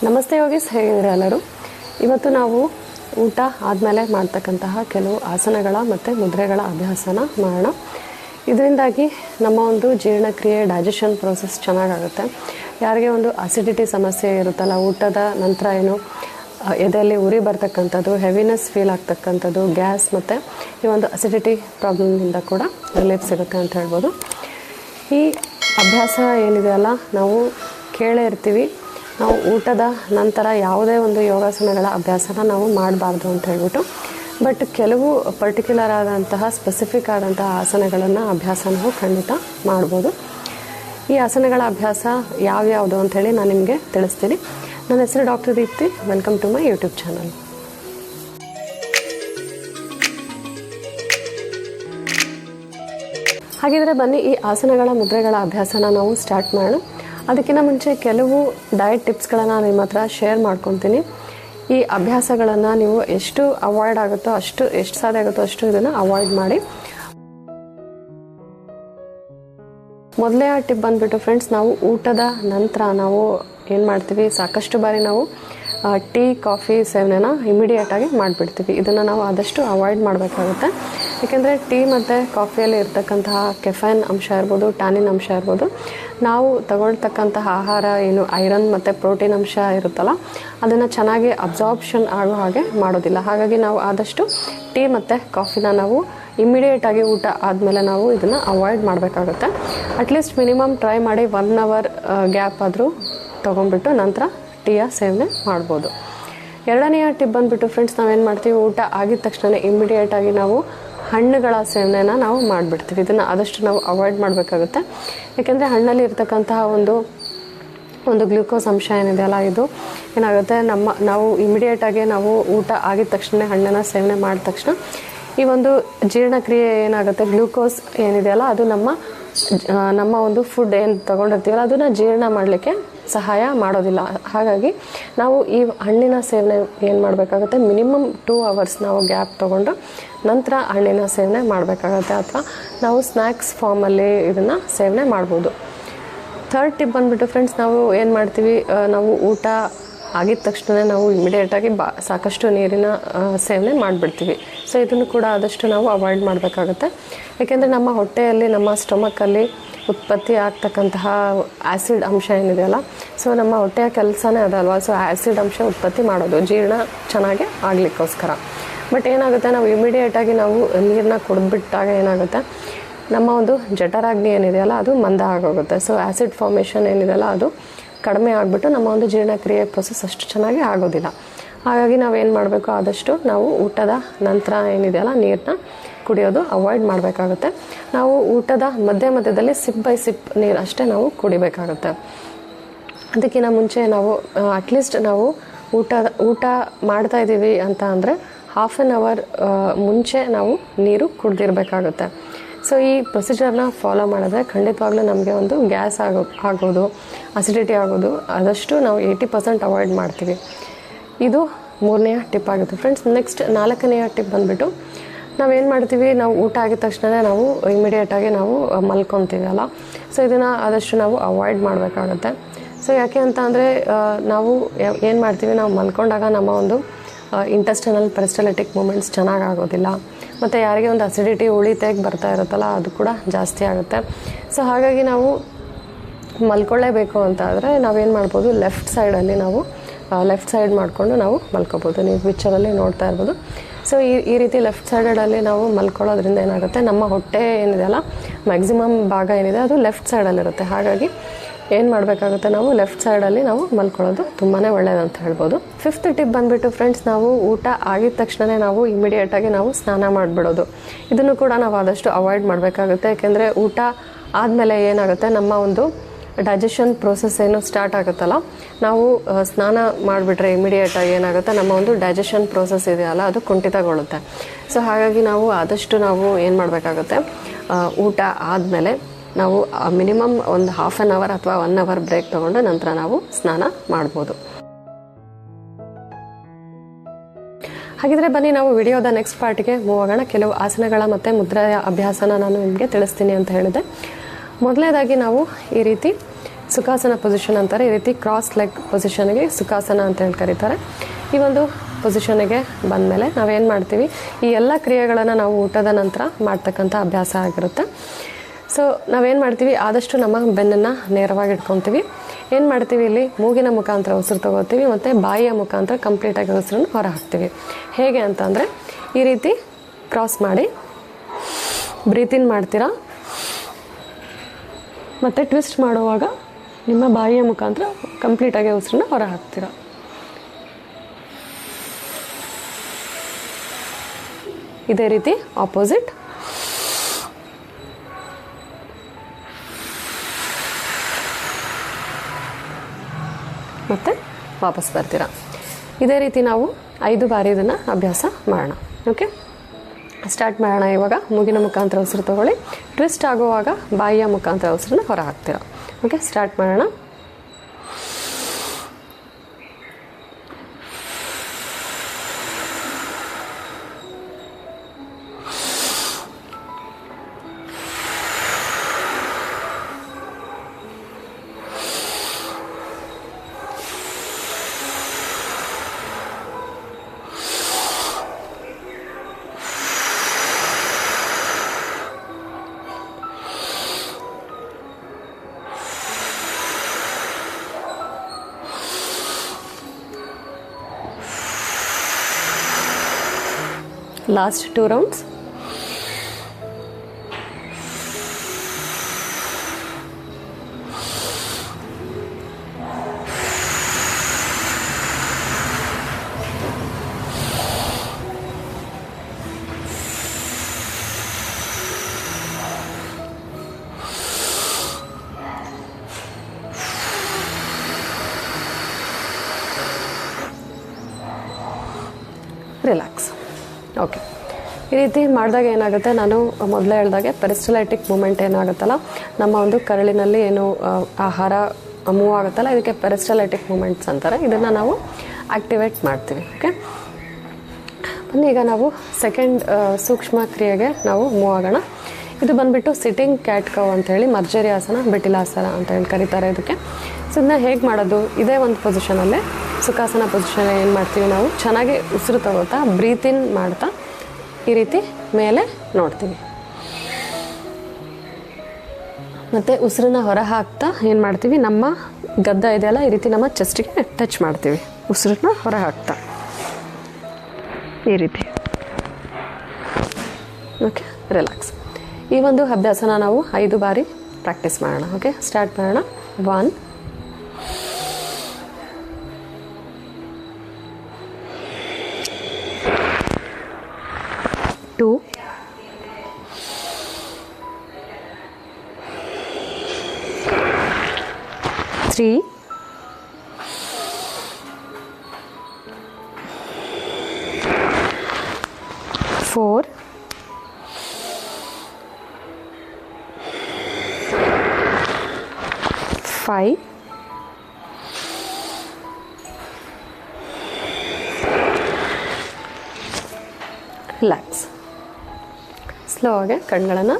ನಮಸ್ತೆ ಯೋಗೀಸ್, ಹೇಗಿದ್ದೀರಾ ಎಲ್ಲರೂ? ಇವತ್ತು ನಾವು ಊಟ ಆದಮೇಲೆ ಮಾಡ್ತಕ್ಕಂತಹ ಕೆಲವು ಆಸನಗಳ ಮತ್ತು ಮುದ್ರೆಗಳ ಅಭ್ಯಾಸನ ಮಾಡೋಣ. ಇದರಿಂದಾಗಿ ನಮ್ಮ ಒಂದು ಜೀರ್ಣಕ್ರಿಯೆ, ಡೈಜೆಷನ್ ಪ್ರೋಸೆಸ್ ಚೆನ್ನಾಗಾಗುತ್ತೆ. ಯಾರಿಗೆ ಒಂದು ಅಸಿಡಿಟಿ ಸಮಸ್ಯೆ ಇರುತ್ತಲ್ಲ, ಊಟದ ನಂತರ ಏನು ಎದೆಯಲ್ಲಿ ಉರಿ ಬರ್ತಕ್ಕಂಥದ್ದು, ಹೆವಿನೆಸ್ ಫೀಲ್ ಆಗ್ತಕ್ಕಂಥದ್ದು, ಗ್ಯಾಸ್ ಮತ್ತು ಈ ಒಂದು ಅಸಿಡಿಟಿ ಪ್ರಾಬ್ಲಮ್ನಿಂದ ಕೂಡ ರಿಲೀಫ್ ಸಿಗುತ್ತೆ ಅಂತ ಹೇಳ್ಬೋದು. ಈ ಅಭ್ಯಾಸ ಏನಿದೆಯಲ್ಲ, ನಾವು ಕೇಳೇ ಇರ್ತೀವಿ, ನಾವು ಊಟದ ನಂತರ ಯಾವುದೇ ಒಂದು ಯೋಗಾಸನಗಳ ಅಭ್ಯಾಸನ ನಾವು ಮಾಡಬಾರ್ದು ಅಂತ ಹೇಳ್ಬಿಟ್ಟು. ಬಟ್ ಕೆಲವು ಪರ್ಟಿಕ್ಯುಲರ್ ಆದಂತಹ ಸ್ಪೆಸಿಫಿಕ್ ಆದಂತಹ ಆಸನಗಳನ್ನು ಅಭ್ಯಾಸ ನಾವು ಖಂಡಿತ ಮಾಡ್ಬೋದು. ಈ ಆಸನಗಳ ಅಭ್ಯಾಸ ಯಾವ್ಯಾವುದು ಅಂಥೇಳಿ ನಾನು ನಿಮಗೆ ತಿಳಿಸ್ತೀನಿ. ನನ್ನ ಹೆಸರು doctor Deepti. Welcome to my YouTube channel. ಹಾಗಿದ್ರೆ ಬನ್ನಿ, ಈ ಆಸನಗಳ ಮುದ್ರೆಗಳ ಅಭ್ಯಾಸನ ನಾವು ಸ್ಟಾರ್ಟ್ ಮಾಡೋಣ. ಅದಕ್ಕಿಂತ ಮುಂಚೆ ಕೆಲವು ಡಯಟ್ ಟಿಪ್ಸ್ಗಳನ್ನು ನಿಮ್ಮ ಹತ್ರ ಶೇರ್ ಮಾಡ್ಕೊತೀನಿ. ಈ ಅಭ್ಯಾಸಗಳನ್ನು ನೀವು ಎಷ್ಟು ಅವಾಯ್ಡ್ ಆಗುತ್ತೋ ಅಷ್ಟು, ಎಷ್ಟು ಸಾಧ್ಯ ಆಗುತ್ತೋ ಅಷ್ಟು ಇದನ್ನು ಅವಾಯ್ಡ್ ಮಾಡಿ. ಮೊದಲೇ ಆ ಟಿಪ್ ಬಂದುಬಿಟ್ಟು ಫ್ರೆಂಡ್ಸ್, ನಾವು ಊಟದ ನಂತರ ನಾವು ಏನು ಮಾಡ್ತೀವಿ, ಸಾಕಷ್ಟು ಬಾರಿ ನಾವು ಟೀ, ಕಾಫಿ ಸೇವನೆನ ಇಮಿಡಿಯೇಟಾಗಿ ಮಾಡಿಬಿಡ್ತೀವಿ. ಇದನ್ನು ನಾವು ಆದಷ್ಟು ಅವಾಯ್ಡ್ ಮಾಡಬೇಕಾಗುತ್ತೆ. ಏಕೆಂದರೆ ಟೀ ಮತ್ತು ಕಾಫಿಯಲ್ಲಿ ಇರ್ತಕ್ಕಂತಹ ಕೆಫೈನ್ ಅಂಶ ಇರ್ಬೋದು, ಟ್ಯಾನಿನ್ ಅಂಶ ಇರ್ಬೋದು, ನಾವು ತಗೊಳ್ತಕ್ಕಂತಹ ಆಹಾರ ಏನು ಐರನ್ ಮತ್ತು ಪ್ರೋಟೀನ್ ಅಂಶ ಇರುತ್ತಲ್ಲ, ಅದನ್ನು ಚೆನ್ನಾಗಿ ಅಬ್ಸಾರ್ಪ್ಷನ್ ಆಗೋ ಹಾಗೆ ಮಾಡೋದಿಲ್ಲ. ಹಾಗಾಗಿ ನಾವು ಆದಷ್ಟು ಟೀ ಮತ್ತು ಕಾಫಿನ ನಾವು ಇಮಿಡಿಯೇಟಾಗಿ ಊಟ ಆದಮೇಲೆ ನಾವು ಇದನ್ನು ಅವಾಯ್ಡ್ ಮಾಡಬೇಕಾಗುತ್ತೆ. ಅಟ್ಲೀಸ್ಟ್ ಮಿನಿಮಮ್ ಟ್ರೈ ಮಾಡಿ 1 hour ಗ್ಯಾಪ್ ಆದರೂ ತೊಗೊಂಡ್ಬಿಟ್ಟು ನಂತರ ಟೀಯ ಸೇವನೆ ಮಾಡ್ಬೋದು. ಎರಡನೆಯ ಟಿಪ್ ಬಂದುಬಿಟ್ಟು ಫ್ರೆಂಡ್ಸ್, ನಾವೇನು ಮಾಡ್ತೀವಿ, ಊಟ ಆಗಿದ ತಕ್ಷಣ ಇಮಿಡಿಯೇಟಾಗಿ ನಾವು ಹಣ್ಣುಗಳ ಸೇವನೆನ ನಾವು ಮಾಡಿಬಿಡ್ತೀವಿ. ಇದನ್ನು ಆದಷ್ಟು ನಾವು ಅವಾಯ್ಡ್ ಮಾಡಬೇಕಾಗುತ್ತೆ. ಯಾಕೆಂದರೆ ಹಣ್ಣಲ್ಲಿ ಇರ್ತಕ್ಕಂತಹ ಒಂದು ಗ್ಲೂಕೋಸ್ ಅಂಶ ಏನಿದೆಯಲ್ಲ, ಇದು ಏನಾಗುತ್ತೆ, ನಾವು ಇಮಿಡಿಯೇಟಾಗಿ ನಾವು ಊಟ ಆಗಿದ ತಕ್ಷಣ ಹಣ್ಣನ್ನು ಸೇವನೆ ಮಾಡಿದ ತಕ್ಷಣ ಈ ಒಂದು ಜೀರ್ಣಕ್ರಿಯೆ ಏನಾಗುತ್ತೆ, ಗ್ಲೂಕೋಸ್ ಏನಿದೆಯಲ್ಲ ಅದು ನಮ್ಮ ಒಂದು ಫುಡ್ ಏನು ತೊಗೊಂಡಿರ್ತೀವಲ್ಲ ಅದನ್ನು ಜೀರ್ಣ ಮಾಡಲಿಕ್ಕೆ ಸಹಾಯ ಮಾಡೋದಿಲ್ಲ. ಹಾಗಾಗಿ ನಾವು ಈ ಹಣ್ಣಿನ ಸೇವನೆ ಏನು ಮಾಡಬೇಕಾಗುತ್ತೆ, ಮಿನಿಮಮ್ 2 hours ನಾವು ಗ್ಯಾಪ್ ತೊಗೊಂಡು ನಂತರ ಹಣ್ಣಿನ ಸೇವನೆ ಮಾಡಬೇಕಾಗತ್ತೆ. ಅಥವಾ ನಾವು ಸ್ನ್ಯಾಕ್ಸ್ ಫಾರ್ಮಲ್ಲಿ ಇದನ್ನು ಸೇವನೆ ಮಾಡ್ಬೋದು. ಥರ್ಡ್ ಟಿಪ್ ಬಂದುಬಿಟ್ಟು ಫ್ರೆಂಡ್ಸ್, ನಾವು ಏನು ಮಾಡ್ತೀವಿ, ನಾವು ಊಟ ಆಗಿದ ತಕ್ಷಣ ನಾವು ಇಮಿಡಿಯೇಟಾಗಿ ಸಾಕಷ್ಟು ನೀರಿನ ಸೇವನೆ ಮಾಡಿಬಿಡ್ತೀವಿ. ಸೊ ಇದನ್ನು ಕೂಡ ಆದಷ್ಟು ನಾವು ಅವಾಯ್ಡ್ ಮಾಡಬೇಕಾಗುತ್ತೆ. ಏಕೆಂದರೆ ನಮ್ಮ ಹೊಟ್ಟೆಯಲ್ಲಿ, ನಮ್ಮ ಸ್ಟಮಕ್ಕಲ್ಲಿ ಉತ್ಪತ್ತಿ ಆಗ್ತಕ್ಕಂತಹ ಆ್ಯಸಿಡ್ ಅಂಶ ಏನಿದೆಯಲ್ಲ, ಸೊ ನಮ್ಮ ಹೊಟ್ಟೆಯ ಕೆಲಸನೇ ಅದಲ್ವಾ. ಸೊ ಆ್ಯಸಿಡ್ ಅಂಶ ಉತ್ಪತ್ತಿ ಮಾಡೋದು ಜೀರ್ಣ ಚೆನ್ನಾಗಿ ಆಗಲಿಕ್ಕೋಸ್ಕರ. ಬಟ್ ಏನಾಗುತ್ತೆ, ನಾವು ಇಮಿಡಿಯೇಟಾಗಿ ನಾವು ನೀರನ್ನ ಕುಡಿದ್ಬಿಟ್ಟಾಗ ಏನಾಗುತ್ತೆ, ನಮ್ಮ ಒಂದು ಜಠರಾಗ್ನಿ ಏನಿದೆಯಲ್ಲ ಅದು ಮಂದ ಆಗೋಗುತ್ತೆ. ಸೊ ಆ್ಯಸಿಡ್ ಫಾರ್ಮೇಷನ್ ಏನಿದೆಯಲ್ಲ ಅದು ಕಡಿಮೆ ಆಗಿಬಿಟ್ಟು ನಮ್ಮ ಒಂದು ಜೀರ್ಣಕ್ರಿಯೆ ಪ್ರೊಸೆಸ್ ಅಷ್ಟು ಚೆನ್ನಾಗಿ ಆಗೋದಿಲ್ಲ. ಹಾಗಾಗಿ ನಾವೇನು ಮಾಡಬೇಕು, ಆದಷ್ಟು ನಾವು ಊಟದ ನಂತರ ಏನಿದೆಯಲ್ಲ ನೀರನ್ನ ಕುಡಿಯೋದು ಅವಾಯ್ಡ್ ಮಾಡಬೇಕಾಗುತ್ತೆ. ನಾವು ಊಟದ ಮಧ್ಯದಲ್ಲಿ ಸಿಪ್ ಬೈ ಸಿಪ್ ನೀರು ಅಷ್ಟೇ ನಾವು ಕುಡಿಬೇಕಾಗುತ್ತೆ. ಅದಕ್ಕಿಂತ ಮುಂಚೆ ನಾವು ಅಟ್ಲೀಸ್ಟ್ ನಾವು ಊಟ ಮಾಡ್ತಾ ಇದ್ದೀವಿ ಅಂತ ಅಂದರೆ 1/2 hour ಮುಂಚೆ ನಾವು ನೀರು ಕುಡ್ದಿರಬೇಕಾಗುತ್ತೆ. ಸೊ ಈ ಪ್ರೊಸೀಜರ್ನ ಫಾಲೋ ಮಾಡಿದ್ರೆ ಖಂಡಿತವಾಗ್ಲೂ ನಮಗೆ ಒಂದು ಗ್ಯಾಸ್ ಆಗೋದು, ಅಸಿಡಿಟಿ ಆಗೋದು ಆದಷ್ಟು ನಾವು 80% ಅವಾಯ್ಡ್ ಮಾಡ್ತೀವಿ. ಇದು 3ನೇ ಟಿಪ್ ಆಗುತ್ತೆ ಫ್ರೆಂಡ್ಸ್. ನೆಕ್ಸ್ಟ್ 4ನೇ ಟಿಪ್ ಬಂದುಬಿಟ್ಟು, ನಾವೇನು ಮಾಡ್ತೀವಿ, ನಾವು ಊಟ ಆಗಿದ ತಕ್ಷಣ ನಾವು ಇಮಿಡಿಯೇಟಾಗಿ ನಾವು ಮಲ್ಕೊತೀವಿ ಅಲ್ಲ. ಸೊ ಇದನ್ನು ಆದಷ್ಟು ನಾವು ಅವಾಯ್ಡ್ ಮಾಡಬೇಕಾಗುತ್ತೆ. ಸೊ ಯಾಕೆ ಅಂತ ಅಂದರೆ, ನಾವು ಏನು ಮಾಡ್ತೀವಿ, ನಾವು ಮಲ್ಕೊಂಡಾಗ ನಮ್ಮ ಒಂದು ಇಂಟೆಸ್ಟೈನಲ್ ಪೆರಿಸ್ಟಲ್ಟಿಕ್ ಮೂಮೆಂಟ್ಸ್ ಚೆನ್ನಾಗಾಗೋದಿಲ್ಲ. ಮತ್ತು ಯಾರಿಗೆ ಒಂದು ಅಸಿಡಿಟಿ ಉಳಿತಾಗಿ ಬರ್ತಾ ಇರುತ್ತಲ್ಲ ಅದು ಕೂಡ ಜಾಸ್ತಿ ಆಗುತ್ತೆ. ಸೊ ಹಾಗಾಗಿ ನಾವು ಮಲ್ಕೊಳ್ಳೇಬೇಕು ಅಂತ ಆದರೆ ನಾವೇನು ಮಾಡ್ಬೋದು, ಲೆಫ್ಟ್ ಸೈಡ್ ಮಾಡಿಕೊಂಡು ನಾವು ಮಲ್ಕೋಬೋದು. ನೀವು ಪಿಕ್ಚರಲ್ಲಿ ನೋಡ್ತಾ ಇರ್ಬೋದು. ಸೊ ಈ ರೀತಿ ಲೆಫ್ಟ್ ಸೈಡಲ್ಲಿ ನಾವು ಮಲ್ಕೊಳ್ಳೋದ್ರಿಂದ ಏನಾಗುತ್ತೆ, ನಮ್ಮ ಹೊಟ್ಟೆ ಏನಿದೆಯಲ್ಲ ಮ್ಯಾಕ್ಸಿಮಮ್ ಭಾಗ ಏನಿದೆ ಅದು ಲೆಫ್ಟ್ ಸೈಡಲ್ಲಿರುತ್ತೆ. ಹಾಗಾಗಿ ಏನು ಮಾಡಬೇಕಾಗುತ್ತೆ, ನಾವು ಲೆಫ್ಟ್ ಸೈಡಲ್ಲಿ ನಾವು ಮಲ್ಕೊಳ್ಳೋದು ತುಂಬಾ ಒಳ್ಳೆಯದಂತ ಹೇಳ್ಬೋದು. 5th ಟಿಪ್ ಬಂದುಬಿಟ್ಟು ಫ್ರೆಂಡ್ಸ್, ನಾವು ಊಟ ಆಗಿದ ತಕ್ಷಣ ನಾವು ಇಮಿಡಿಯೇಟಾಗಿ ನಾವು ಸ್ನಾನ ಮಾಡಿಬಿಡೋದು. ಇದನ್ನು ಕೂಡ ನಾವು ಆದಷ್ಟು ಅವಾಯ್ಡ್ ಮಾಡಬೇಕಾಗುತ್ತೆ. ಯಾಕೆಂದರೆ ಊಟ ಆದಮೇಲೆ ಏನಾಗುತ್ತೆ, ನಮ್ಮ ಒಂದು ಡೈಜೆಷನ್ ಪ್ರೋಸೆಸ್ ಏನು ಸ್ಟಾರ್ಟ್ ಆಗುತ್ತಲ್ಲ, ನಾವು ಸ್ನಾನ ಮಾಡಿಬಿಟ್ರೆ ಇಮಿಡಿಯೇಟಾಗಿ ಏನಾಗುತ್ತೆ, ನಮ್ಮ ಒಂದು ಡೈಜೆಷನ್ ಪ್ರೋಸೆಸ್ ಇದೆಯಲ್ಲ ಅದು ಕುಂಠಿತಗೊಳ್ಳುತ್ತೆ. ಸೊ ಹಾಗಾಗಿ ನಾವು ಆದಷ್ಟು ನಾವು ಏನು ಮಾಡಬೇಕಾಗುತ್ತೆ, ಊಟ ಆದಮೇಲೆ ನಾವು ಮಿನಿಮಮ್ ಒಂದು 1/2 hour ಅಥವಾ 1 hour ಬ್ರೇಕ್ ತೊಗೊಂಡು ನಂತರ ನಾವು ಸ್ನಾನ ಮಾಡ್ಬೋದು. ಹಾಗಿದ್ರೆ ಬನ್ನಿ, ನಾವು ವಿಡಿಯೋದ ನೆಕ್ಸ್ಟ್ ಪಾರ್ಟ್ಗೆ ಮೂವ್ ಆಗೋಣ. ಕೆಲವು ಆಸನಗಳ ಮತ್ತು ಮುದ್ರೆಯ ಅಭ್ಯಾಸನ ನಾನು ನಿಮಗೆ ತಿಳಿಸ್ತೀನಿ ಅಂತ ಹೇಳಿದೆ. ಮೊದಲನೇದಾಗಿ ನಾವು ಈ ರೀತಿ ಸುಖಾಸನ ಪೊಸಿಷನ್ ಅಂತಾರೆ. ಈ ರೀತಿ ಕ್ರಾಸ್ ಲೆಗ್ ಪೊಸಿಷನ್ಗೆ ಸುಖಾಸನ ಅಂತ ಹೇಳಿ ಕರೀತಾರೆ. ಈ ಒಂದು ಪೊಸಿಷನ್ಗೆ ಬಂದಮೇಲೆ ನಾವೇನು ಮಾಡ್ತೀವಿ, ಈ ಎಲ್ಲ ಕ್ರಿಯೆಗಳನ್ನು ನಾವು ಊಟದ ನಂತರ ಮಾಡ್ತಕ್ಕಂಥ ಅಭ್ಯಾಸ ಆಗಿರುತ್ತೆ. ಸೊ ನಾವೇನು ಮಾಡ್ತೀವಿ, ಆದಷ್ಟು ನಮ್ಮ ಬೆನ್ನನ್ನು ನೇರವಾಗಿ ಇಟ್ಕೊತೀವಿ. ಏನು ಮಾಡ್ತೀವಿ, ಇಲ್ಲಿ ಮೂಗಿನ ಮುಖಾಂತರ ಉಸಿರು ತಗೋತೀವಿ ಮತ್ತು ಬಾಯಿಯ ಮುಖಾಂತರ ಕಂಪ್ಲೀಟಾಗಿ ಉಸಿರನ್ನು ಹೊರ ಹಾಕ್ತೀವಿ. ಹೇಗೆ ಅಂತಂದರೆ ಈ ರೀತಿ ಕ್ರಾಸ್ ಮಾಡಿ ಬ್ರೀತಿನ್ ಮಾಡ್ತೀರಾ ಮತ್ತು ಟ್ವಿಸ್ಟ್ ಮಾಡುವಾಗ ನಿಮ್ಮ ಬಾಯಿಯ ಮುಖಾಂತರ ಕಂಪ್ಲೀಟಾಗಿ ಉಸಿರನ್ನ ಹೊರ ಹಾಕ್ತೀರಾ. ಇದೇ ರೀತಿ ಆಪೋಸಿಟ್. ಮತ್ತು ವಾಪಸ್ ಬರ್ತೀರಾ. ಇದೇ ರೀತಿ ನಾವು 5 ಬಾರಿ ಇದನ್ನು ಅಭ್ಯಾಸ ಮಾಡೋಣ. ಓಕೆ, ಸ್ಟಾರ್ಟ್ ಮಾಡೋಣ. ಇವಾಗ ಮೂಗಿನ ಮುಖಾಂತರ ಉಸಿರು ತಗೊಳ್ಳಿ. ಟ್ವಿಸ್ಟ್ ಆಗುವಾಗ ಬಾಯಿಯ ಮುಖಾಂತರ ಉಸಿರನ್ನ ಹೊರ ಹಾಕ್ತೀರಾ. ಓಕೆ, ಸ್ಟಾರ್ಟ್ ಮಾಡೋಣ. Last 2 rounds. ರಿಲ್ಯಾಕ್ಸ್. ಓಕೆ, ಈ ರೀತಿ ಮಾಡಿದಾಗ ಏನಾಗುತ್ತೆ, ನಾನು ಮೊದಲೇ ಹೇಳ್ದಾಗೆ ಪೆರಿಸ್ಟಲೈಟಿಕ್ ಮೂಮೆಂಟ್ ಏನಾಗುತ್ತಲ್ಲ, ನಮ್ಮ ಒಂದು ಕರಳಿನಲ್ಲಿ ಏನು ಆಹಾರ ಮೂವ್ ಆಗುತ್ತಲ್ಲ, ಇದಕ್ಕೆ ಪೆರಿಸ್ಟಲೈಟಿಕ್ ಮೂಮೆಂಟ್ಸ್ ಅಂತಾರೆ. ಇದನ್ನು ನಾವು ಆ್ಯಕ್ಟಿವೇಟ್ ಮಾಡ್ತೀವಿ. ಓಕೆ, ಬನ್ನಿ ಈಗ ನಾವು ಸೆಕೆಂಡ್ ಸೂಕ್ಷ್ಮ ಕ್ರಿಯೆಗೆ ನಾವು ಮೂವ್ ಆಗೋಣ. ಇದು ಬಂದುಬಿಟ್ಟು ಸಿಟ್ಟಿಂಗ್ ಕ್ಯಾಟ್ ಕವ್ ಅಂಥೇಳಿ ಮರ್ಜರಿಯಾಸನ, ಬೆಟಿಲಾಸನ ಅಂತ ಹೇಳಿ ಕರೀತಾರೆ ಇದಕ್ಕೆ. ಸೊ ಇದನ್ನ ಹೇಗೆ ಮಾಡೋದು, ಇದೇ ಒಂದು ಪೊಸಿಷನಲ್ಲೇ ಸುಖಾಸನ ಪೊಸಿಷನ್ ಏನು ಮಾಡ್ತೀವಿ, ನಾವು ಚೆನ್ನಾಗಿ ಉಸಿರು ತಗೋತಾ ಬ್ರೀತಿನ್ ಮಾಡ್ತಾ ಈ ರೀತಿ ಮೇಲೆ ನೋಡ್ತೀವಿ. ಮತ್ತು ಉಸಿರನ್ನ ಹೊರ ಹಾಕ್ತಾ ಏನು ಮಾಡ್ತೀವಿ, ನಮ್ಮ ಗದ್ದ ಇದೆಯಲ್ಲ ಈ ರೀತಿ ನಮ್ಮ ಚೆಸ್ಟಿಗೆ ಟಚ್ ಮಾಡ್ತೀವಿ. ಉಸಿರನ್ನ ಹೊರ ಹಾಕ್ತಾ ಈ ರೀತಿ. Okay, relax. ಈ ಒಂದು ಅಭ್ಯಾಸನ ನಾವು 5 ಬಾರಿ ಪ್ರಾಕ್ಟೀಸ್ ಮಾಡೋಣ. ಓಕೆ, ಸ್ಟಾರ್ಟ್ ಮಾಡೋಣ. 1 2 3 4 5 ರಿಲ್ಯಾಕ್ಸ್. ಸ್ಲೋ ಆಗಿ ಕಣ್ಗಳನ್ನು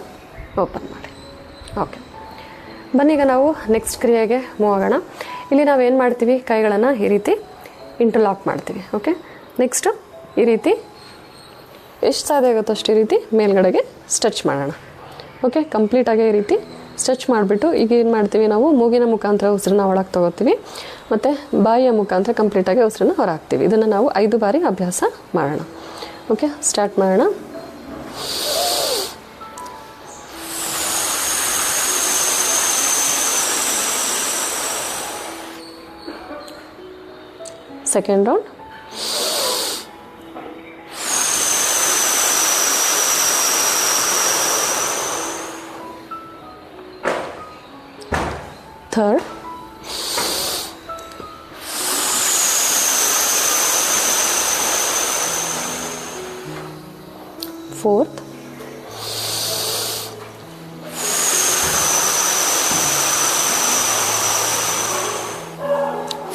ಓಪನ್ ಮಾಡಿ. ಓಕೆ, ಬನ್ನೀಗ ನಾವು ನೆಕ್ಸ್ಟ್ ಕ್ರಿಯೆಗೆ ಮೂವ್ ಆಗೋಣ. ಇಲ್ಲಿ ನಾವೇನು ಮಾಡ್ತೀವಿ, ಕೈಗಳನ್ನು ಈ ರೀತಿ ಇಂಟರ್ಲಾಕ್ ಮಾಡ್ತೀವಿ. ಓಕೆ, ನೆಕ್ಸ್ಟು ಈ ರೀತಿ ಎಷ್ಟು ಸಾಧ್ಯ ಆಗುತ್ತೋ ಅಷ್ಟು ಈ ರೀತಿ ಮೇಲ್ಗಡೆಗೆ ಸ್ಟ್ರೆಚ್ ಮಾಡೋಣ. ಓಕೆ, ಕಂಪ್ಲೀಟಾಗಿ ಈ ರೀತಿ ಸ್ಟ್ರೆಚ್ ಮಾಡಿಬಿಟ್ಟು ಈಗ ಏನು ಮಾಡ್ತೀವಿ, ನಾವು ಮೂಗಿನ ಮುಖಾಂತರ ಉಸಿರನ್ನ ಒಳಗೆ ತೊಗೋತೀವಿ ಮತ್ತು ಬಾಯಿಯ ಮುಖಾಂತರ ಕಂಪ್ಲೀಟಾಗಿ ಉಸಿರನ್ನ ಹೊರ ಹಾಕ್ತೀವಿ. ಇದನ್ನು ನಾವು 5 ಬಾರಿ ಅಭ್ಯಾಸ ಮಾಡೋಣ. ಓಕೆ, ಸ್ಟಾರ್ಟ್ ಮಾಡೋಣ. Second round. Third. Fourth.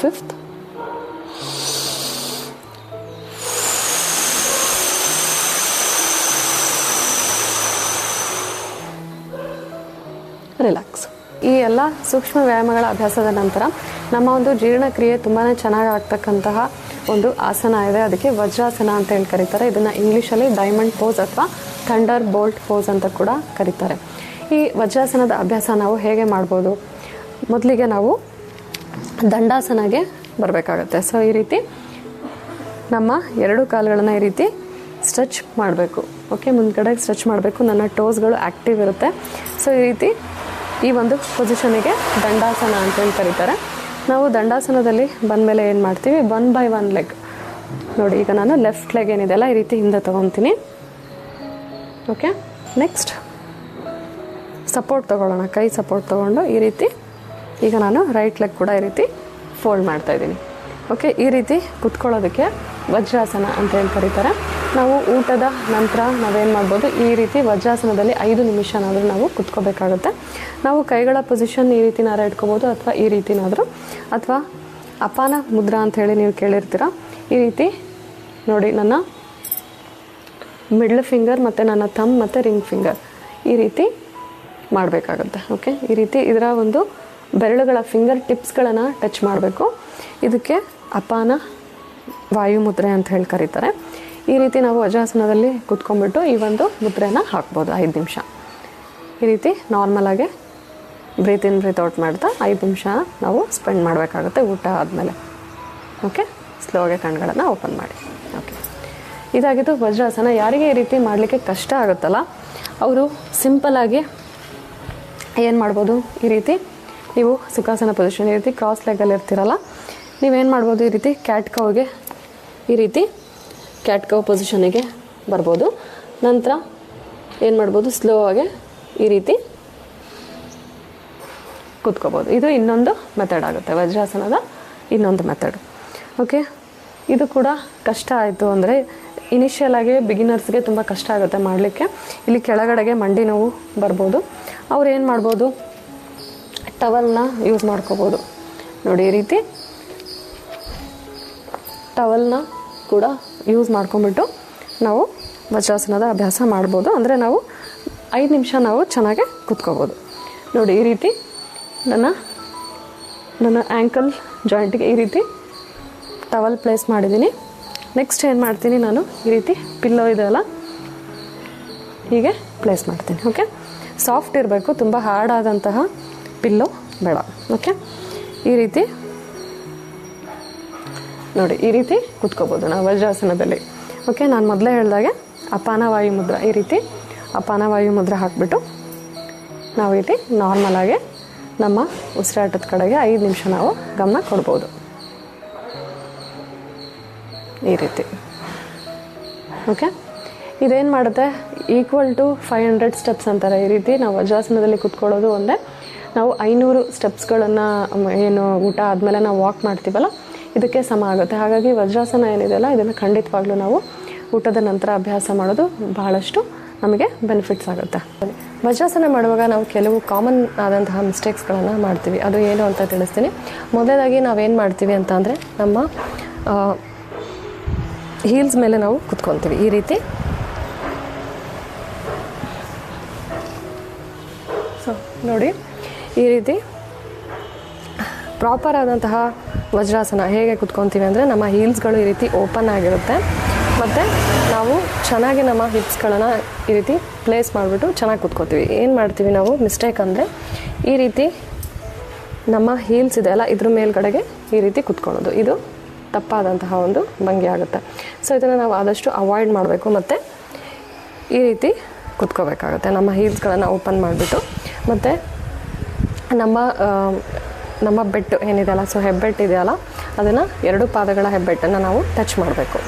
Fifth. Relax. ಈ ಎಲ್ಲ ಸೂಕ್ಷ್ಮ ವ್ಯಾಯಾಮಗಳ ಅಭ್ಯಾಸದ ನಂತರ ನಮ್ಮ ಒಂದು ಜೀರ್ಣಕ್ರಿಯೆ ತುಂಬಾ ಚೆನ್ನಾಗಿ ಆಗ್ತಕ್ಕಂತಹ ಒಂದು ಆಸನ ಇದೆ. ಅದಕ್ಕೆ ವಜ್ರಾಸನ ಅಂತ ಹೇಳಿ ಕರೀತಾರೆ. ಇದನ್ನು ಇಂಗ್ಲೀಷಲ್ಲಿ ಡೈಮಂಡ್ ಪೋಸ್ ಅಥವಾ ಥಂಡರ್ ಬೋಲ್ಟ್ ಪೋಸ್ ಅಂತ ಕೂಡ ಕರೀತಾರೆ. ಈ ವಜ್ರಾಸನದ ಅಭ್ಯಾಸ ನಾವು ಹೇಗೆ ಮಾಡ್ಬೋದು? ಮೊದಲಿಗೆ ನಾವು ದಂಡಾಸನಗೆ ಬರಬೇಕಾಗತ್ತೆ. ಸೊ ಈ ರೀತಿ ನಮ್ಮ ಎರಡು ಕಾಲುಗಳನ್ನು ಈ ರೀತಿ ಸ್ಟ್ರೆಚ್ ಮಾಡಬೇಕು. ಓಕೆ, ಮುಂದ್ಗಡೆಗೆ ಸ್ಟ್ರೆಚ್ ಮಾಡಬೇಕು. ನನ್ನ ಟೋಸ್ಗಳು ಆ್ಯಕ್ಟಿವ್ ಇರುತ್ತೆ. ಸೊ ಈ ರೀತಿ ಈ ಒಂದು ಪೊಸಿಷನಿಗೆ ದಂಡಾಸನ ಅಂತೇಳಿ ಕರೀತಾರೆ. ನಾವು ದಂಡಾಸನದಲ್ಲಿ ಬಂದಮೇಲೆ ಏನು ಮಾಡ್ತೀವಿ, 1 by 1 ಲೆಗ್ ನೋಡಿ. ಈಗ ನಾನು ಲೆಫ್ಟ್ ಲೆಗ್ ಏನಿದೆಯಲ್ಲ ಈ ರೀತಿ ಹಿಂದೆ ತೊಗೊತೀನಿ. ಓಕೆ, ನೆಕ್ಸ್ಟ್ ಸಪೋರ್ಟ್ ತೊಗೊಳ್ಳೋಣ. ಕೈ ಸಪೋರ್ಟ್ ತೊಗೊಂಡು ಈ ರೀತಿ ಈಗ ನಾನು ರೈಟ್ ಲೆಗ್ ಕೂಡ ಈ ರೀತಿ ಫೋಲ್ಡ್ ಮಾಡ್ತಾಯಿದ್ದೀನಿ. ಓಕೆ, ಈ ರೀತಿ ಕುತ್ಕೊಳ್ಳೋದಕ್ಕೆ ವಜ್ರಾಸನ ಅಂತ ಹೇಳಿ ಕರೀತಾರೆ. ನಾವು ಊಟದ ನಂತರ ನಾವೇನು ಮಾಡ್ಬೋದು, ಈ ರೀತಿ ವಜ್ರಾಸನದಲ್ಲಿ 5 ನಿಮಿಷನಾದರೂ ನಾವು ಕುತ್ಕೋಬೇಕಾಗುತ್ತೆ. ನಾವು ಕೈಗಳ ಪೊಸಿಷನ್ ಈ ರೀತಿನಾರ ಇಟ್ಕೋಬೋದು ಅಥವಾ ಈ ರೀತಿನಾದರೂ, ಅಥವಾ ಅಪಾನ ಮುದ್ರಾ ಅಂತ ಹೇಳಿ ನೀವು ಕೇಳಿರ್ತೀರ. ಈ ರೀತಿ ನೋಡಿ, ನನ್ನ ಮಿಡ್ಲ್ ಫಿಂಗರ್ ಮತ್ತು ನನ್ನ ಥಂಬ್ ಮತ್ತು ರಿಂಗ್ ಫಿಂಗರ್ ಈ ರೀತಿ ಮಾಡಬೇಕಾಗುತ್ತೆ. ಓಕೆ, ಈ ರೀತಿ ಇದರ ಒಂದು ಬೆರಳುಗಳ ಫಿಂಗರ್ ಟಿಪ್ಸ್ಗಳನ್ನು ಟಚ್ ಮಾಡಬೇಕು. ಇದಕ್ಕೆ ಅಪಾನ ವಾಯು ಮುದ್ರೆ ಅಂತ ಹೇಳಿ ಕರೀತಾರೆ. ಈ ರೀತಿ ನಾವು ವಜ್ರಾಸನದಲ್ಲಿ ಕೂತ್ಕೊಂಡ್ಬಿಟ್ಟು ಈ ಒಂದು ಮುದ್ರೆನ ಹಾಕ್ಬೋದು 5 ನಿಮಿಷ. ಈ ರೀತಿ ನಾರ್ಮಲಾಗಿ ಬ್ರೀತ್ ಇನ್ ಬ್ರೀತ್ ಔಟ್ ಮಾಡ್ತಾ 5 ನಿಮಿಷ ನಾವು ಸ್ಪೆಂಡ್ ಮಾಡಬೇಕಾಗುತ್ತೆ ಊಟ ಆದಮೇಲೆ. ಓಕೆ, ಸ್ಲೋಗೆ ಕಣ್ಗಳನ್ನು ಓಪನ್ ಮಾಡಿ. ಓಕೆ, ಇದಾಗಿದ್ದು ವಜ್ರಾಸನ. ಯಾರಿಗೆ ಈ ರೀತಿ ಮಾಡಲಿಕ್ಕೆ ಕಷ್ಟ ಆಗುತ್ತಲ್ಲ ಅವರು ಸಿಂಪಲ್ಲಾಗಿ ಏನು ಮಾಡ್ಬೋದು, ಈ ರೀತಿ ನೀವು ಸುಖಾಸನ ಪೊಸಿಷನ್ ಈ ರೀತಿ ಕ್ರಾಸ್ ಲೆಗಲ್ಲಿ ಇರ್ತೀರಲ್ಲ, ನೀವೇನು ಮಾಡ್ಬೋದು, ಈ ರೀತಿ ಕ್ಯಾಟ್ ಕೌಗೆ ಈ ರೀತಿ ಕ್ಯಾಟ್ ಕೌ ಪೊಸಿಷನಿಗೆ ಬರ್ಬೋದು. ನಂತರ ಏನು ಮಾಡ್ಬೋದು, ಸ್ಲೋ ಆಗಿ ಈ ರೀತಿ ಕೂತ್ಕೋಬೋದು. ಇದು ಇನ್ನೊಂದು ಮೆಥಡ್ ಆಗುತ್ತೆ, ವಜ್ರಾಸನದ ಇನ್ನೊಂದು ಮೆಥಡ್. ಓಕೆ, ಇದು ಕೂಡ ಕಷ್ಟ ಆಯಿತು ಅಂದರೆ ಇನಿಷಿಯಲ್ ಆಗಿ ಬಿಗಿನರ್ಸ್ಗೆ ತುಂಬ ಕಷ್ಟ ಆಗುತ್ತೆ ಮಾಡಲಿಕ್ಕೆ. ಇಲ್ಲಿ ಕೆಳಗಡೆಗೆ ಮಂಡಿ ನೋವು ಬರ್ಬೋದು. ಅವ್ರು ಏನು ಮಾಡ್ಬೋದು, ಟವಲ್ನ ಯೂಸ್ ಮಾಡ್ಕೋಬೋದು. ನೋಡಿ, ಈ ರೀತಿ ಟವಲ್ನ ಕೂಡ ಯೂಸ್ ಮಾಡ್ಕೊಂಬಿಟ್ಟು ನಾವು ವಜ್ರಾಸನದ ಅಭ್ಯಾಸ ಮಾಡ್ಬೋದು. ಅಂದರೆ ನಾವು 5 ನಿಮಿಷ ನಾವು ಚೆನ್ನಾಗಿ ಕೂತ್ಕೋಬೋದು. ನೋಡಿ, ಈ ರೀತಿ ನನ್ನ ಆ್ಯಂಕಲ್ ಜಾಯಿಂಟಿಗೆ ಈ ರೀತಿ ಟವಲ್ ಪ್ಲೇಸ್ ಮಾಡಿದ್ದೀನಿ. ನೆಕ್ಸ್ಟ್ ಏನು ಮಾಡ್ತೀನಿ, ನಾನು ಈ ರೀತಿ ಪಿಲ್ಲೋ ಇದೆಯಲ್ಲ ಹೀಗೆ ಪ್ಲೇಸ್ ಮಾಡ್ತೀನಿ. ಓಕೆ, ಸಾಫ್ಟ್ ಇರಬೇಕು, ತುಂಬ ಹಾರ್ಡ್ ಆದಂತಹ ಪಿಲ್ಲೋ ಬೇಡ. ಓಕೆ, ಈ ರೀತಿ ನೋಡಿ, ಈ ರೀತಿ ಕುತ್ಕೋಬೋದು ನಾವು ವಜ್ರಾಸನದಲ್ಲಿ. ಓಕೆ, ನಾನು ಮೊದಲೇ ಹೇಳಿದಾಗೆ ಅಪಾನ ವಾಯು ಮುದ್ರ, ಈ ರೀತಿ ಅಪಾನ ವಾಯು ಮುದ್ರ ಹಾಕಿಬಿಟ್ಟು ನಾವು ಇಲ್ಲಿ ನಾರ್ಮಲಾಗಿ ನಮ್ಮ ಉಸಿರಾಟದ ಕಡೆಗೆ 5 ನಿಮಿಷ ನಾವು ಗಮನ ಕೊಡ್ಬೋದು. ಈ ರೀತಿ. ಓಕೆ, ಇದೇನು ಮಾಡುತ್ತೆ, ಈಕ್ವಲ್ ಟು 500 ಸ್ಟೆಪ್ಸ್ ಅಂತಾರೆ. ಈ ರೀತಿ ನಾವು ವಜ್ರಾಸನದಲ್ಲಿ ಕುತ್ಕೊಳ್ಳೋದು ಒಂದೇ. ನಾವು 500 ಸ್ಟೆಪ್ಸ್ಗಳನ್ನು ಏನು ಊಟ ಆದಮೇಲೆ ನಾವು ವಾಕ್ ಮಾಡ್ತೀವಲ್ಲ ಇದಕ್ಕೆ ಸಮ ಆಗುತ್ತೆ. ಹಾಗಾಗಿ ವಜ್ರಾಸನ ಏನಿದೆಯಲ್ಲ ಇದನ್ನು ಖಂಡಿತವಾಗ್ಲೂ ನಾವು ಊಟದ ನಂತರ ಅಭ್ಯಾಸ ಮಾಡೋದು ಬಹಳಷ್ಟು ನಮಗೆ ಬೆನಿಫಿಟ್ಸ್ ಆಗುತ್ತೆ. ವಜ್ರಾಸನ ಮಾಡುವಾಗ ನಾವು ಕೆಲವು ಕಾಮನ್ ಆದಂತಹ ಮಿಸ್ಟೇಕ್ಸ್ಗಳನ್ನು ಮಾಡ್ತೀವಿ. ಅದು ಏನು ಅಂತ ತಿಳಿಸ್ತೀನಿ. ಮೊದಲನೇದಾಗಿ ನಾವೇನು ಮಾಡ್ತೀವಿ ಅಂತ ಅಂದರೆ, ನಮ್ಮ ಹೀಲ್ಸ್ ಮೇಲೆ ನಾವು ಕುತ್ಕೊತೀವಿ ಈ ರೀತಿ. ಸೊ ನೋಡಿ, ಈ ರೀತಿ ಪ್ರಾಪರ್ ಆದಂತಹ ವಜ್ರಾಸನ ಹೇಗೆ ಕುತ್ಕೊತೀವಿ ಅಂದರೆ, ನಮ್ಮ ಹೀಲ್ಸ್ಗಳು ಈ ರೀತಿ ಓಪನ್ ಆಗಿರುತ್ತೆ ಮತ್ತು ನಾವು ಚೆನ್ನಾಗಿ ನಮ್ಮ ಹಿಪ್ಸ್ಗಳನ್ನು ಈ ರೀತಿ ಪ್ಲೇಸ್ ಮಾಡಿಬಿಟ್ಟು ಚೆನ್ನಾಗಿ ಕುತ್ಕೋತೀವಿ. ಏನು ಮಾಡ್ತೀವಿ ನಾವು ಮಿಸ್ಟೇಕ್ ಅಂದರೆ, ಈ ರೀತಿ ನಮ್ಮ ಹೀಲ್ಸ್ ಇದೆಯಲ್ಲ ಇದ್ರ ಮೇಲ್ಗಡೆಗೆ ಈ ರೀತಿ ಕುತ್ಕೊಳ್ಳೋದು, ಇದು ತಪ್ಪಾದಂತಹ ಒಂದು ಭಂಗಿ ಆಗುತ್ತೆ. ಸೊ ಇದನ್ನು ನಾವು ಆದಷ್ಟು ಅವಾಯ್ಡ್ ಮಾಡಬೇಕು ಮತ್ತು ಈ ರೀತಿ ಕುತ್ಕೋಬೇಕಾಗುತ್ತೆ. ನಮ್ಮ ಹೀಲ್ಸ್ಗಳನ್ನು ಓಪನ್ ಮಾಡಿಬಿಟ್ಟು ಮತ್ತು ನಮ್ಮ ಬೆಟ್ಟು ಏನಿದೆಯಲ್ಲ, ಸೊ ಹೆಬ್ಬೆಟ್ಟು ಇದೆಯಲ್ಲ ಅದನ್ನು 2 ಪಾದಗಳ ಹೆಬ್ಬೆಟ್ಟನ್ನು ನಾವು ಟಚ್ ಮಾಡಬೇಕು.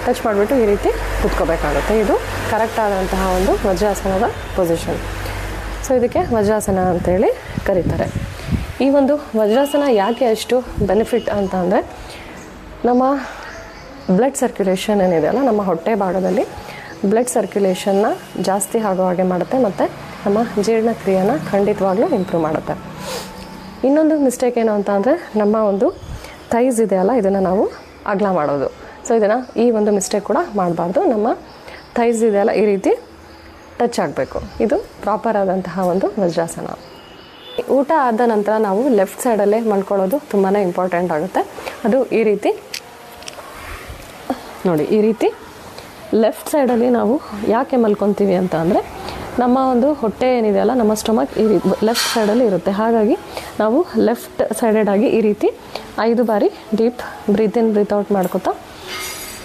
ಟಚ್ ಮಾಡಿಬಿಟ್ಟು ಈ ರೀತಿ ಕುತ್ಕೋಬೇಕಾಗುತ್ತೆ. ಇದು ಕರೆಕ್ಟ್ ಆದಂತಹ ಒಂದು ವಜ್ರಾಸನದ ಪೊಸಿಷನ್. ಸೊ ಇದಕ್ಕೆ ವಜ್ರಾಸನ ಅಂತೇಳಿ ಕರೀತಾರೆ. ಈ ಒಂದು ವಜ್ರಾಸನ ಯಾಕೆ ಅಷ್ಟು ಬೆನಿಫಿಟ್ ಅಂತ ಅಂದರೆ, ನಮ್ಮ ಬ್ಲಡ್ ಸರ್ಕ್ಯುಲೇಷನ್ ಏನಿದೆಯಲ್ಲ ನಮ್ಮ ಹೊಟ್ಟೆ ಭಾಗದಲ್ಲಿ ಬ್ಲಡ್ ಸರ್ಕ್ಯುಲೇಷನ್ನ ಜಾಸ್ತಿ ಆಗೋ ಹಾಗೆ ಮಾಡುತ್ತೆ ಮತ್ತು ನಮ್ಮ ಜೀರ್ಣಕ್ರಿಯೆನ ಖಂಡಿತವಾಗ್ಲೂ ಇಂಪ್ರೂವ್ ಮಾಡುತ್ತೆ. ಇನ್ನೊಂದು ಮಿಸ್ಟೇಕ್ ಏನು ಅಂತ ಅಂದರೆ, ನಮ್ಮ ಒಂದು ಥೈಸ್ ಇದೆಯಲ್ಲ ಇದನ್ನು ನಾವು ಅಗಲ ಮಾಡೋದು. ಸೊ ಇದನ್ನು ಈ ಒಂದು ಮಿಸ್ಟೇಕ್ ಕೂಡ ಮಾಡಬಾರ್ದು. ನಮ್ಮ ಥೈಸ್ ಇದೆಯಲ್ಲ ಈ ರೀತಿ ಟಚ್ ಆಗಬೇಕು. ಇದು ಪ್ರಾಪರ್ ಆದಂತಹ ಒಂದು ವಜ್ರಾಸನ. ಊಟ ಆದ ನಂತರ ನಾವು ಲೆಫ್ಟ್ ಸೈಡಲ್ಲೇ ಮಲ್ಕೊಳ್ಳೋದು ತುಂಬಾ ಇಂಪಾರ್ಟೆಂಟ್ ಆಗುತ್ತೆ. ಅದು ಈ ರೀತಿ ನೋಡಿ, ಈ ರೀತಿ ಲೆಫ್ಟ್ ಸೈಡಲ್ಲಿ ನಾವು ಯಾಕೆ ಮಲ್ಕೊತೀವಿ ಅಂತ ಅಂದರೆ ನಮ್ಮ ಒಂದು ಹೊಟ್ಟೆ ಏನಿದೆಯಲ್ಲ, ನಮ್ಮ ಸ್ಟಮಕ್ ಈ ಲೆಫ್ಟ್ ಸೈಡಲ್ಲಿ ಇರುತ್ತೆ. ಹಾಗಾಗಿ ನಾವು ಲೆಫ್ಟ್ ಸೈಡೆಡ್ ಆಗಿ ಈ ರೀತಿ 5 ಬಾರಿ ಡೀಪ್ ಬ್ರೀತ್ ಇನ್ ಬ್ರೀತ್ ಔಟ್ ಮಾಡ್ಕೊತಾ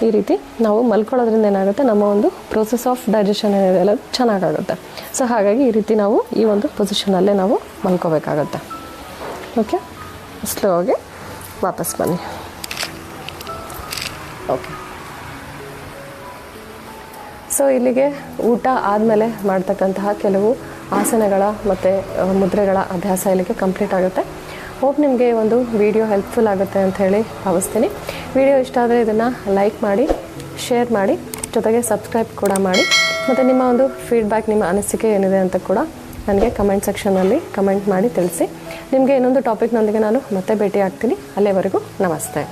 ಈ ರೀತಿ ನಾವು ಮಲ್ಕೊಳ್ಳೋದ್ರಿಂದ ಏನಾಗುತ್ತೆ, ನಮ್ಮ ಒಂದು ಪ್ರೋಸೆಸ್ ಆಫ್ ಡೈಜೆಷನ್ ಏನಿದೆಯಲ್ಲ ಚೆನ್ನಾಗಾಗುತ್ತೆ. ಸೊ ಹಾಗಾಗಿ ಈ ರೀತಿ ನಾವು ಈ ಒಂದು ಪೊಸಿಷನಲ್ಲೇ ನಾವು ಮಲ್ಕೋಬೇಕಾಗತ್ತೆ. ಓಕೆ, ಸ್ಲೋ ಆಗಿ ವಾಪಸ್ ಬನ್ನಿ. ಓಕೆ, ಸೊ ಇಲ್ಲಿಗೆ ಊಟ ಆದಮೇಲೆ ಮಾಡ್ತಕ್ಕಂತಹ ಕೆಲವು ಆಸನಗಳ ಮತ್ತು ಮುದ್ರೆಗಳ ಅಭ್ಯಾಸ ಇಲ್ಲಿಗೆ ಕಂಪ್ಲೀಟ್ ಆಗುತ್ತೆ. ಹೋಪ್ ನಿಮಗೆ ಒಂದು ವಿಡಿಯೋ ಹೆಲ್ಪ್ಫುಲ್ ಆಗುತ್ತೆ ಅಂತ ಹೇಳಿ ಭಾವಿಸ್ತೀನಿ. ವಿಡಿಯೋ ಇಷ್ಟ ಆದರೆ ಇದನ್ನು ಲೈಕ್ ಮಾಡಿ, ಶೇರ್ ಮಾಡಿ, ಜೊತೆಗೆ ಸಬ್ಸ್ಕ್ರೈಬ್ ಕೂಡ ಮಾಡಿ. ಮತ್ತು ನಿಮ್ಮ ಒಂದು ಫೀಡ್ಬ್ಯಾಕ್, ನಿಮ್ಮ ಅನಿಸಿಕೆ ಏನಿದೆ ಅಂತ ಕೂಡ ನನಗೆ ಕಮೆಂಟ್ ಸೆಕ್ಷನಲ್ಲಿ ಕಮೆಂಟ್ ಮಾಡಿ ತಿಳಿಸಿ. ನಿಮಗೆ ಇನ್ನೊಂದು ಟಾಪಿಕ್ನೊಂದಿಗೆ ನಾನು ಮತ್ತೆ ಭೇಟಿ ಆಗ್ತೀನಿ. ಅಲ್ಲಿವರೆಗೂ ನಮಸ್ತೆ.